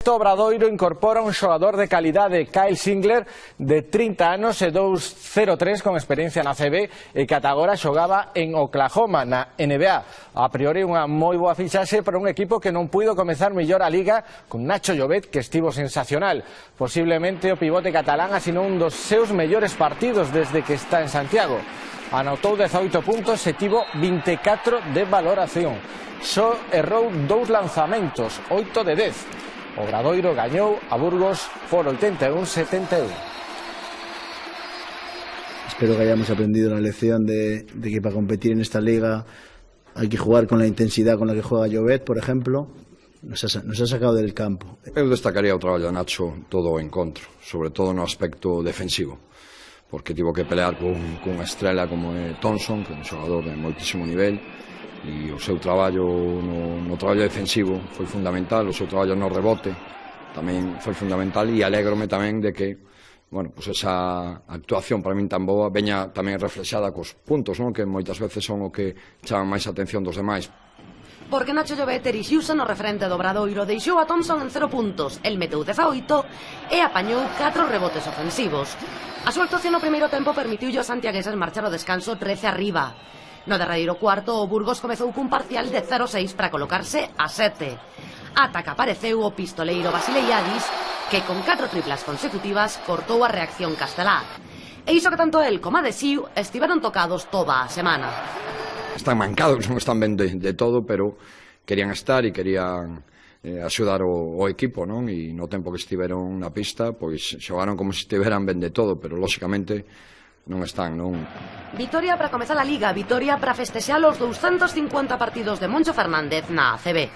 Obradoiro incorpora un xogador de calidade, Kyle Singler, de 30 anos e 2'03 con experiencia na CB e que ata agora xogaba en Oklahoma, na NBA. A priori unha moi boa fichaxe para un equipo que non puido comezar mellor a Liga con Nacho Llobet, que estivo sensacional. Posiblemente o pivote catalán asinou un dos seus mellores partidos desde que está en Santiago. Anotou 18 puntos e tivo 24 de valoración. Só errou 2 lanzamentos, 8 de 10. Obradoiro gañou a Burgos por 81-71. Espero que hayamos aprendido la lección de que para competir en esta liga hay que jugar con la intensidad con la que juega Llobet, por ejemplo. Nos ha sacado del campo. Eu destacaría o traballo de Nacho todo o encontro, sobre todo no aspecto defensivo, porque tivo que pelear con unha estrela como é Thompson, que é un xogador de moitísimo nivel, e o seu traballo no traballo defensivo foi fundamental, o seu traballo no rebote tamén foi fundamental, e alégrome tamén de que, bueno, pues esa actuación para min tan boa veña tamén reflexada cos puntos, non? Que moitas veces son o que chaman máis atención dos demais. Porque Nacho Llobet erixiuse no referente do Obradoiro, deixou a Thompson en 0 puntos, el meteu 18 e apañou 4 rebotes ofensivos. A súa actuación no primeiro tempo permitiulle aos santiagueses marchar ao descanso 13 arriba. No derradeiro cuarto, o Burgos comezou cun parcial de 0-6 para colocarse a 7. Ata que apareceu o pistoleiro Basileiadis, que con 4 triplas consecutivas cortou a reacción castelá. E iso que tanto el como a Desiu estiveron tocados toda a semana. Están mancados, non están ben de todo, pero querían estar e querían axudar o equipo, non? E no tempo que estiveron na pista, pois xogaron como se estiveran ben de todo, pero lóxicamente non están, non? Vitoria para comezar a Liga, vitoria para festexar os 250 partidos de Moncho Fernández na ACB.